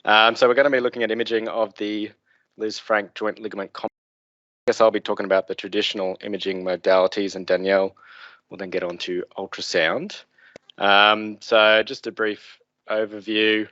So we're going to be looking at imaging of the Lisfranc joint ligament complex. I guess I'll be talking about the traditional imaging modalities, and Danielle will then get on to ultrasound. So just a brief overview.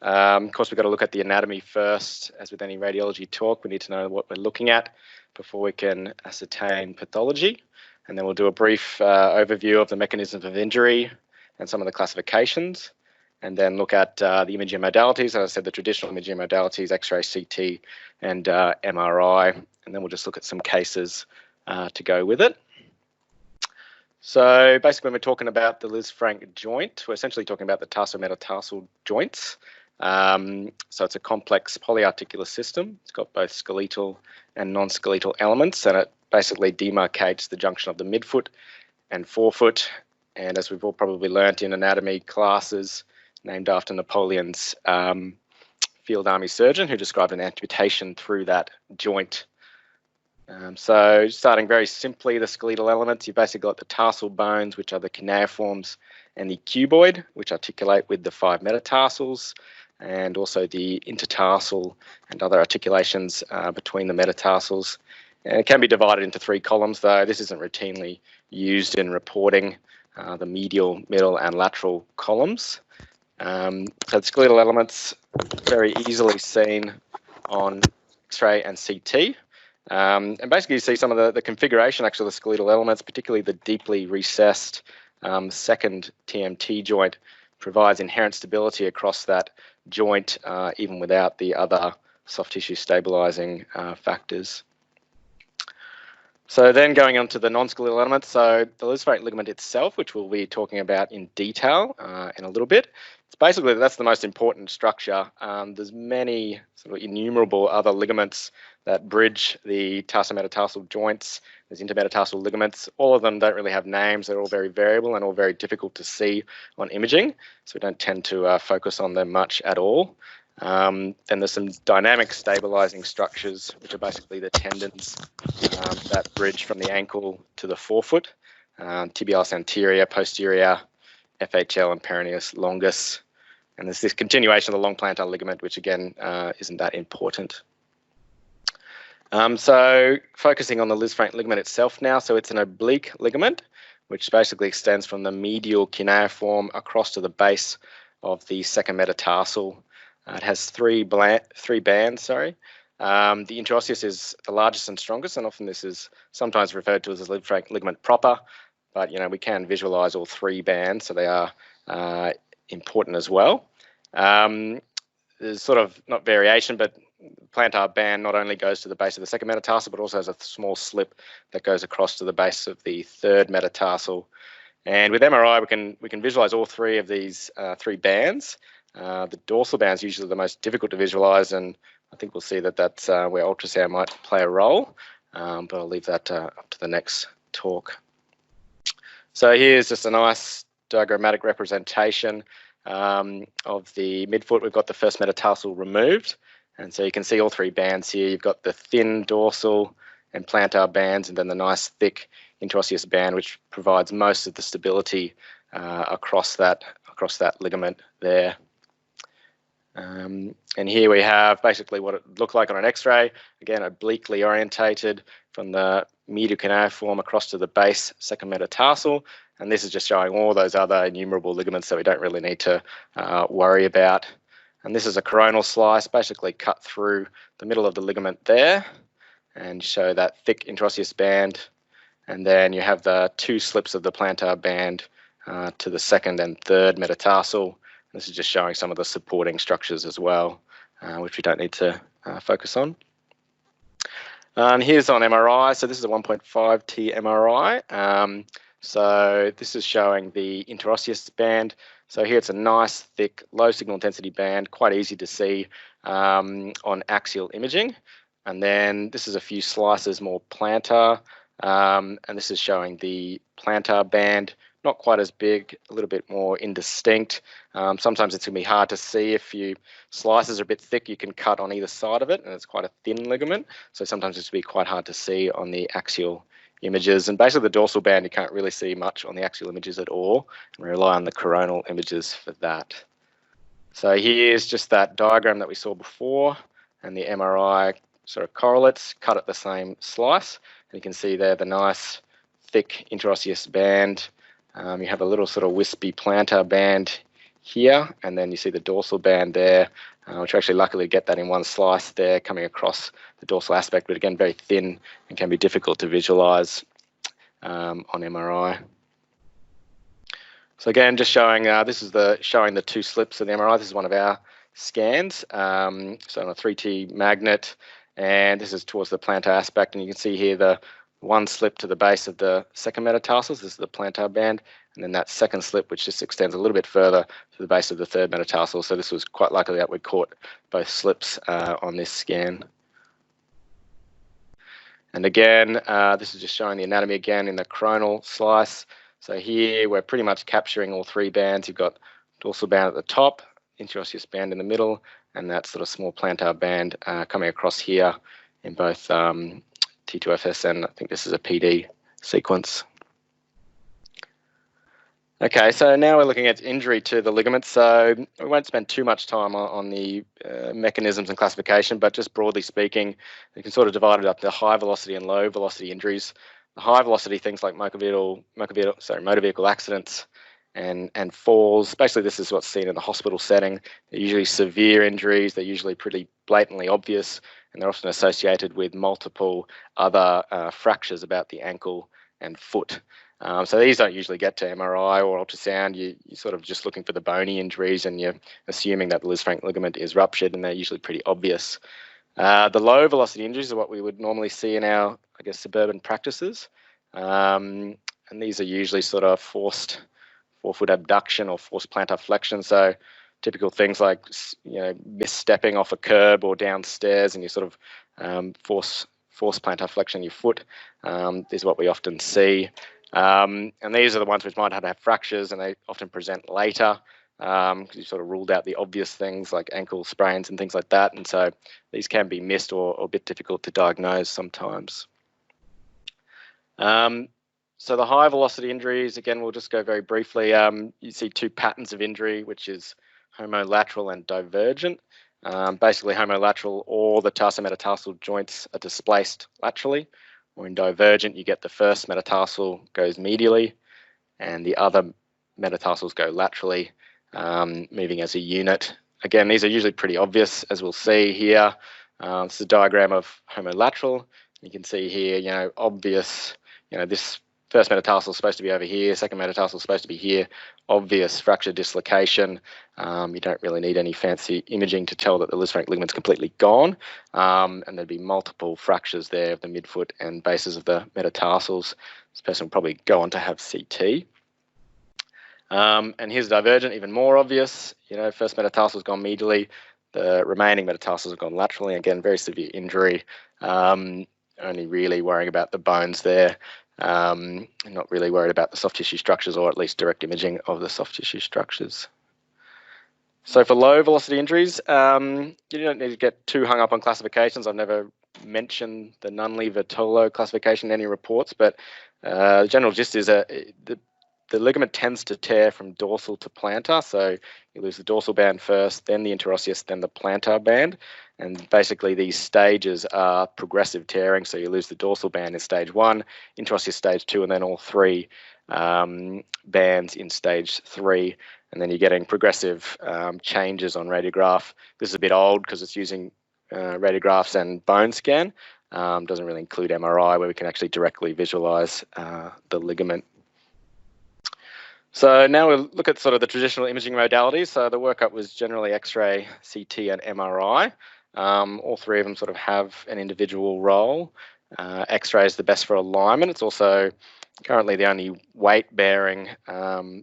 Of course, we've got to look at the anatomy first. As with any radiology talk, we need to know what we're looking at before we can ascertain pathology. And then we'll do a brief overview of the mechanisms of injury and some of the classifications, and then look at the imaging modalities. As I said, the traditional imaging modalities, X-ray, CT, and MRI. And then we'll just look at some cases to go with it. So basically, when we're talking about the Lisfranc joint, we're essentially talking about the tarsometatarsal joints. So it's a complex polyarticular system. It's got both skeletal and non-skeletal elements, and it basically demarcates the junction of the midfoot and forefoot. And as we've all probably learnt in anatomy classes, named after Napoleon's field army surgeon who described an amputation through that joint. So starting very simply, the skeletal elements, you've basically got the tarsal bones, which are the cuneiforms, and the cuboid, which articulate with the 5 metatarsals, and also the intertarsal and other articulations between the metatarsals. And it can be divided into 3 columns, though. This isn't routinely used in reporting the medial, middle, and lateral columns. So the skeletal elements very easily seen on X-ray and CT. And basically you see some of the configuration actually of the skeletal elements, particularly the deeply recessed second TMT joint, provides inherent stability across that joint even without the other soft tissue stabilizing factors. So then going on to the non-skeletal elements, so the Lisfranc ligament itself, which we'll be talking about in detail in a little bit. It's basically, that's the most important structure. There's many sort of innumerable other ligaments that bridge the tarsometatarsal joints. There's intermetatarsal ligaments. All of them don't really have names. They're all very variable and all very difficult to see on imaging, so we don't tend to focus on them much at all. Then there's some dynamic stabilizing structures, which are basically the tendons that bridge from the ankle to the forefoot, tibialis anterior, posterior, FHL, and peroneus longus. And there's this continuation of the long plantar ligament, which again isn't that important. So focusing on the Lisfranc ligament itself now, so it's an oblique ligament, which basically extends from the medial cuneiform across to the base of the second metatarsal. It has three bands. The interosseous is the largest and strongest, and often this is sometimes referred to as the Lisfranc ligament proper. But we can visualize all 3 bands, so they are important as well. There's sort of not variation, but plantar band not only goes to the base of the second metatarsal, but also has a small slip that goes across to the base of the third metatarsal. And with MRI, we can visualize all 3 of these 3 bands. The dorsal band is usually the most difficult to visualize, and I think we'll see that that's where ultrasound might play a role, but I'll leave that up to the next talk. So here's just a nice diagrammatic representation of the midfoot. We've got the first metatarsal removed, and so you can see all 3 bands here. You've got the thin dorsal and plantar bands, and then the nice thick interosseous band, which provides most of the stability across that ligament there. And here we have basically what it looked like on an X-ray, again obliquely orientated from the medial cuneiform across to the base second metatarsal, and this is just showing all those other innumerable ligaments that we don't really need to worry about. And this is a coronal slice, basically cut through the middle of the ligament there, and show that thick interosseous band, and then you have the 2 slips of the plantar band to the second and third metatarsal. This is just showing some of the supporting structures as well, which we don't need to focus on. And here's on MRI. So this is a 1.5T MRI. So this is showing the interosseous band. So here it's a nice, thick, low signal intensity band, quite easy to see on axial imaging. And then this is a few slices more plantar, and this is showing the plantar band. Not quite as big, a little bit more indistinct. Sometimes it's going to be hard to see. If your slices are a bit thick, you can cut on either side of it, and it's quite a thin ligament. So sometimes it's going to be quite hard to see on the axial images. And basically the dorsal band, you can't really see much on the axial images at all, and rely on the coronal images for that. So here's just that diagram that we saw before, and the MRI sort of correlates cut at the same slice. And you can see there the nice thick interosseous band. You have a little sort of wispy plantar band here, and then you see the dorsal band there, which we actually luckily get that in one slice there coming across the dorsal aspect, but again very thin and can be difficult to visualize on MRI. So again, just showing this is showing the two slips of the MRI. This is one of our scans, so on a 3T magnet, and this is towards the plantar aspect, and you can see here the one slip to the base of the second metatarsals. This is the plantar band, and then that second slip which just extends a little bit further to the base of the third metatarsal. So this was quite likely that we caught both slips on this scan. And again, this is just showing the anatomy again in the coronal slice. So here we're pretty much capturing all three bands. You've got dorsal band at the top, interosseous band in the middle, and that sort of small plantar band coming across here in both T2FS and I think this is a PD sequence. Okay, so now we're looking at injury to the ligaments. So we won't spend too much time on the mechanisms and classification, but just broadly speaking, you can sort of divide it up to high velocity and low velocity injuries. The high velocity things like motor vehicle accidents and falls. Basically, this is what's seen in the hospital setting. They're usually severe injuries. They're usually pretty blatantly obvious, and they're often associated with multiple other fractures about the ankle and foot. So these don't usually get to MRI or ultrasound. You're sort of just looking for the bony injuries, and you're assuming that the Lisfranc ligament is ruptured, and they're usually pretty obvious. The low velocity injuries are what we would normally see in our, I guess, suburban practices. And these are usually sort of forced forefoot abduction or forced plantar flexion. So typical things like, misstepping off a curb or downstairs, and you sort of force plantar flexion in your foot is what we often see. And these are the ones which might have fractures, and they often present later because you sort of ruled out the obvious things like ankle sprains and things like that. And so these can be missed or a bit difficult to diagnose sometimes. So the high velocity injuries, again, we'll just go very briefly. You see two patterns of injury, which is homolateral and divergent. Basically homolateral, all the tarsometatarsal joints are displaced laterally, or in divergent, you get the first metatarsal goes medially and the other metatarsals go laterally, moving as a unit. Again, these are usually pretty obvious, as we'll see here. This is a diagram of homolateral. You can see here, obvious, this first metatarsal is supposed to be over here, second metatarsal is supposed to be here, obvious fracture dislocation. You don't really need any fancy imaging to tell that the Lisfranc ligament's completely gone, and there'd be multiple fractures there of the midfoot and bases of the metatarsals. This person will probably go on to have CT. And here's divergent, even more obvious. First metatarsal has gone medially, the remaining metatarsals have gone laterally. Again, very severe injury. Only really worrying about the bones there. Not really worried about the soft tissue structures, or at least direct imaging of the soft tissue structures. So for low velocity injuries, you don't need to get too hung up on classifications. I've never mentioned the Nunley-Vertolo classification in any reports, but the general gist is the ligament tends to tear from dorsal to plantar. So you lose the dorsal band first, then the interosseous, then the plantar band. And basically these stages are progressive tearing. So you lose the dorsal band in stage 1, interosseous stage 2, and then all three bands in stage 3. And then you're getting progressive changes on radiograph. This is a bit old because it's using radiographs and bone scan. Doesn't really include MRI, where we can actually directly visualize the ligament. So now we'll look at sort of the traditional imaging modalities. So the workup was generally X-ray, CT, and MRI. All three of them sort of have an individual role. X-ray is the best for alignment. It's also currently the only weight-bearing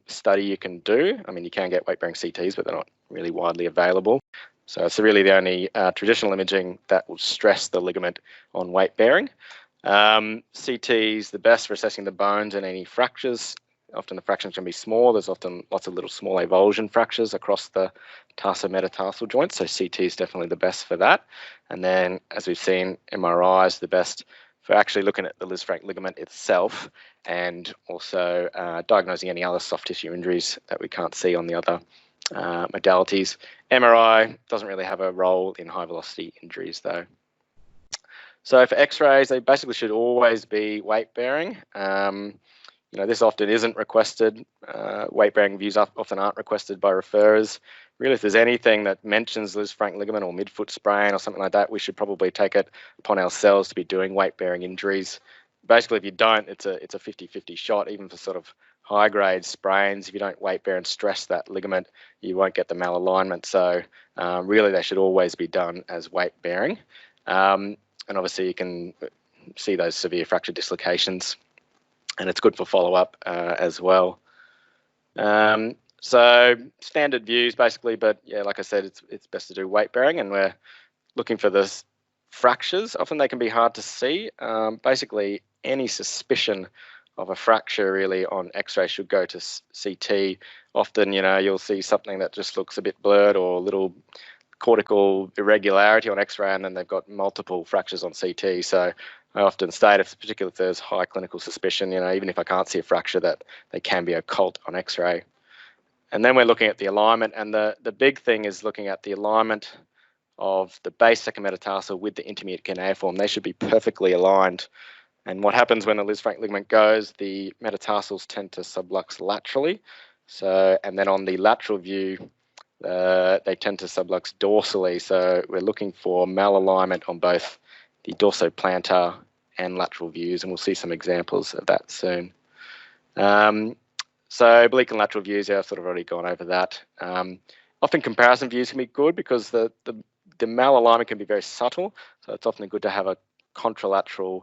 study you can do. I mean, you can get weight-bearing CTs, but they're not really widely available. So it's really the only traditional imaging that will stress the ligament on weight-bearing. CT is the best for assessing the bones and any fractures. Often the fractures can be small. There's often lots of little small avulsion fractures across the tarsometatarsal joints. So CT is definitely the best for that. And then, as we've seen, MRI is the best for actually looking at the Lisfranc ligament itself, and also diagnosing any other soft tissue injuries that we can't see on the other modalities. MRI doesn't really have a role in high velocity injuries though. So for X-rays, they basically should always be weight bearing. This often isn't requested. Weight bearing views often aren't requested by referrers. Really, if there's anything that mentions Lisfranc ligament or midfoot sprain or something like that, we should probably take it upon ourselves to be doing weight bearing injuries. Basically, if you don't, it's a 50-50 shot, even for sort of high grade sprains. If you don't weight bear and stress that ligament, you won't get the malalignment. So really, they should always be done as weight bearing. And obviously, you can see those severe fracture dislocations, and it's good for follow-up as well. So standard views basically, but yeah, like I said, it's best to do weight bearing, and we're looking for the fractures. Often they can be hard to see. Basically, any suspicion of a fracture really on X-ray should go to CT. Often, you'll see something that just looks a bit blurred or a little cortical irregularity on X-ray, and then they've got multiple fractures on CT. So I often state, particularly if there's high clinical suspicion, even if I can't see a fracture, that they can be occult on X-ray. And then we're looking at the alignment, and the big thing is looking at the alignment of the base second metatarsal with the intermediate cuneiform. They should be perfectly aligned. And what happens when the Lisfranc ligament goes, the metatarsals tend to sublux laterally. So, and then on the lateral view, they tend to sublux dorsally. So we're looking for malalignment on both the dorsoplantar and lateral views, and we'll see some examples of that soon. So oblique and lateral views, I've sort of already gone over that. Often comparison views can be good because the malalignment can be very subtle. So it's often good to have a contralateral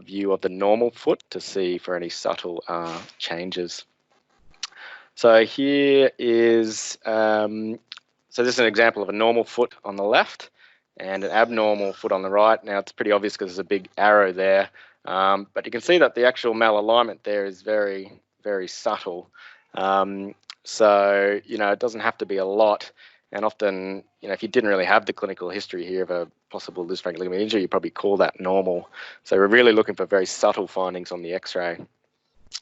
view of the normal foot to see for any subtle changes. So here is, so this is an example of a normal foot on the left and an abnormal foot on the right. Now it's pretty obvious because there's a big arrow there, but you can see that the actual malalignment there is very, very subtle. So, it doesn't have to be a lot. And often, if you didn't really have the clinical history here of a possible Lisfranc ligament injury, you probably call that normal. So we're really looking for very subtle findings on the X-ray.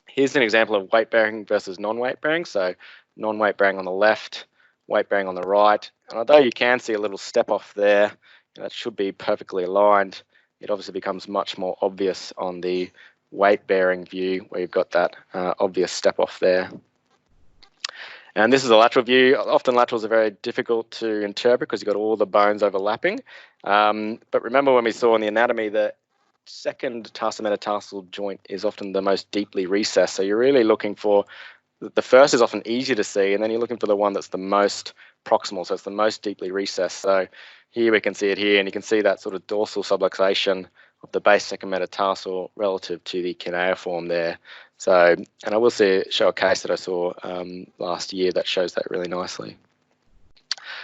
Here's an example of weight bearing versus non-weight bearing. So non-weight bearing on the left, weight bearing on the right. And although you can see a little step off there, that should be perfectly aligned, it obviously becomes much more obvious on the weight bearing view where you've got that obvious step off there. And this is a lateral view. Often laterals are very difficult to interpret because you've got all the bones overlapping. But remember when we saw in the anatomy, the second tarsometatarsal joint is often the most deeply recessed. So you're really looking for, the first is often easier to see, and then you're looking for the one that's the most proximal, so it's the most deeply recessed. So here we can see it here, and you can see that sort of dorsal subluxation of the base second metatarsal relative to the cuneiform there. So, and I will show a case that I saw last year that shows that really nicely.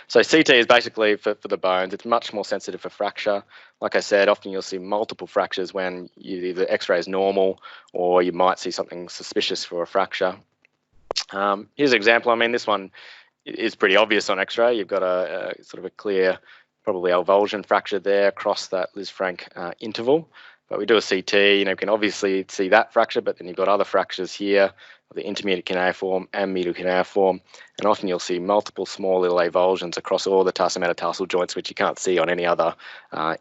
So CT is basically for the bones. It's much more sensitive for fracture. Like I said, often you'll see multiple fractures when either X-ray is normal or you might see something suspicious for a fracture. Here's an example. I mean, this one is pretty obvious on X-ray. You've got a sort of a clear, probably avulsion fracture there across that Lisfranc interval. But we do a CT, you can obviously see that fracture, but then you've got other fractures here, the intermediate cuneiform and medial cuneiform, and often you'll see multiple small little avulsions across all the tarsometatarsal joints, which you can't see on any other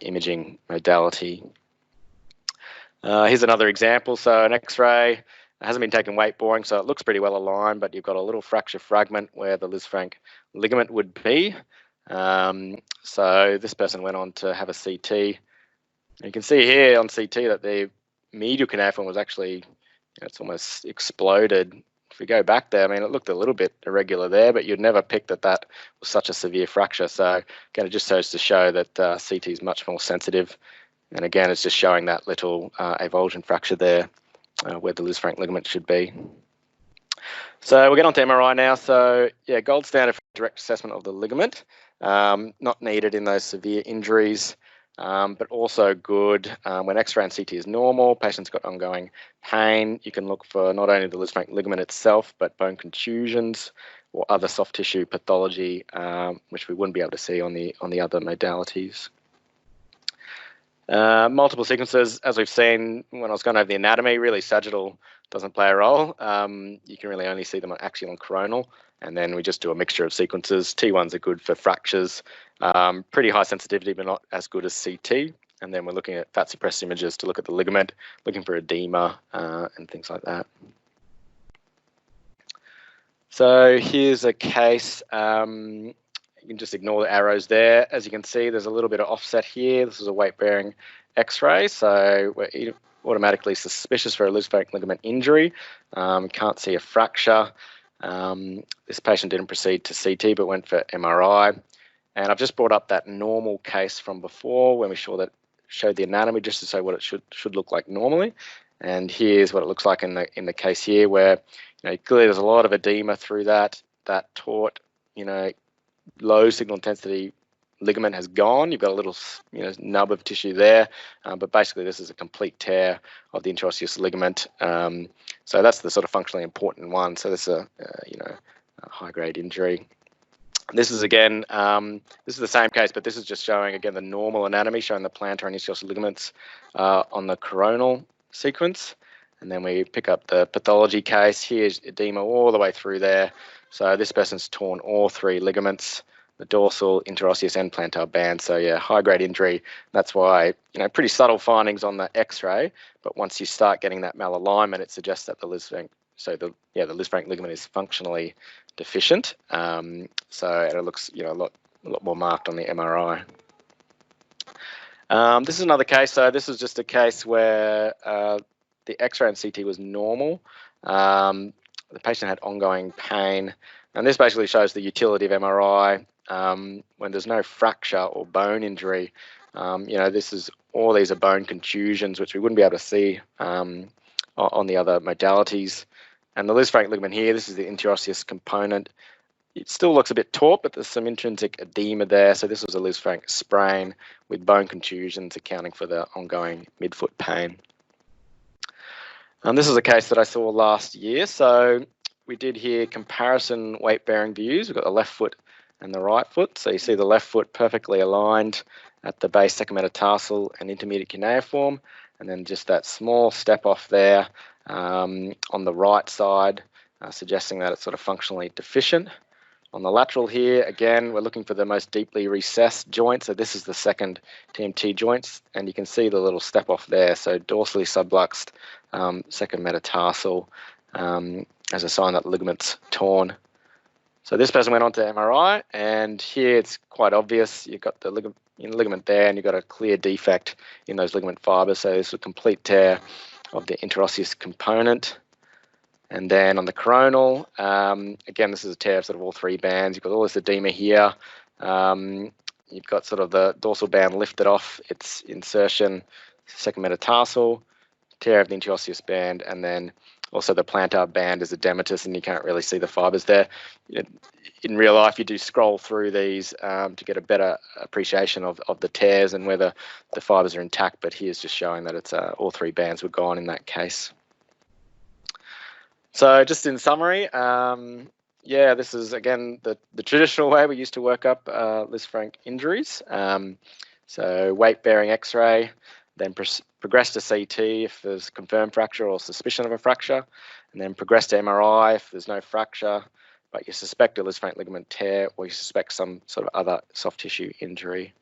imaging modality. Here's another example. So an X-ray hasn't been taken weight boring, so it looks pretty well aligned, but you've got a little fracture fragment where the Lisfranc ligament would be. So this person went on to have a CT. You can see here on CT that the medial cuneiform was actually, it's almost exploded. If we go back there, I mean, it looked a little bit irregular there, but you'd never pick that was such a severe fracture. So again, it just goes to show that CT is much more sensitive. And again, it's just showing that little avulsion fracture there where the Lisfranc ligament should be. So we'll get on to MRI now. So yeah, gold standard for direct assessment of the ligament, not needed in those severe injuries. But also good when X-ray and CT is normal, patient's got ongoing pain. You can look for not only the Lisfranc ligament itself, but bone contusions or other soft tissue pathology, which we wouldn't be able to see on the other modalities. Multiple sequences, as we've seen when I was going over the anatomy, really sagittal doesn't play a role. You can really only see them actually on coronal. and then we just do a mixture of sequences. T1s are good for fractures, pretty high sensitivity, but not as good as CT. And then we're looking at fat suppressed images to look at the ligament, looking for edema and things like that. So here's a case. You can just ignore the arrows there. As you can see, there's a little bit of offset here. This is a weight-bearing X-ray, so we're automatically suspicious for a Lisfranc ligament injury. Can't see a fracture. This patient didn't proceed to CT but went for MRI. And I've just brought up that normal case from before when we showed the anatomy, just to show what it should look like normally. And here's what it looks like in the case here, where clearly there's a lot of edema through that taut, low signal intensity ligament has gone. You've got a little nub of tissue there, but basically this is a complete tear of the interosseous ligament. So that's the sort of functionally important one. So this is a high-grade injury. This is again, this is the same case, but this is just showing again the normal anatomy, showing the plantar and ischial ligaments on the coronal sequence. And then we pick up the pathology case. Here's edema all the way through there. So this person's torn all three ligaments, the dorsal, interosseous, and plantar band. So yeah, high-grade injury. That's why, pretty subtle findings on the X-ray, but once you start getting that malalignment, it suggests that the Lisfranc, the Lisfranc ligament is functionally deficient. So it looks, a lot more marked on the MRI. This is another case. So this is just a case where the X-ray and CT was normal. The patient had ongoing pain, and this basically shows the utility of MRI when there's no fracture or bone injury. All these are bone contusions, which we wouldn't be able to see on the other modalities. And the Lisfranc ligament here, this is the interosseous component. It still looks a bit taut, but there's some intrinsic edema there. So this was a Lisfranc sprain with bone contusions accounting for the ongoing midfoot pain. This is a case that I saw last year. So we did here comparison weight-bearing views. We've got the left foot and the right foot. So you see the left foot perfectly aligned at the base second metatarsal and intermediate cuneiform, and then just that small step off there on the right side, suggesting that it's sort of functionally deficient. On the lateral here, again, we're looking for the most deeply recessed joint. So this is the second TMT joints, and you can see the little step off there. So dorsally subluxed second metatarsal as a sign that the ligament's torn. So this person went on to MRI, and here it's quite obvious. You've got the ligament there, and you've got a clear defect in those ligament fibers. So this is a complete tear of the interosseous component. And then on the coronal, again, this is a tear of sort of all three bands. You've got all this edema here. You've got sort of the dorsal band lifted off its insertion, second metatarsal, tear of the interosseous band, and then also the plantar band is edematous, and you can't really see the fibers there. In real life, you do scroll through these to get a better appreciation of the tears and whether the fibers are intact, but here's just showing that it's all three bands were gone in that case. So just in summary, this is, again, the traditional way we used to work up Lisfranc injuries. So weight-bearing X-ray, then progress to CT if there's confirmed fracture or suspicion of a fracture, and then progress to MRI if there's no fracture, but you suspect a Lisfranc ligament tear or you suspect some sort of other soft tissue injury.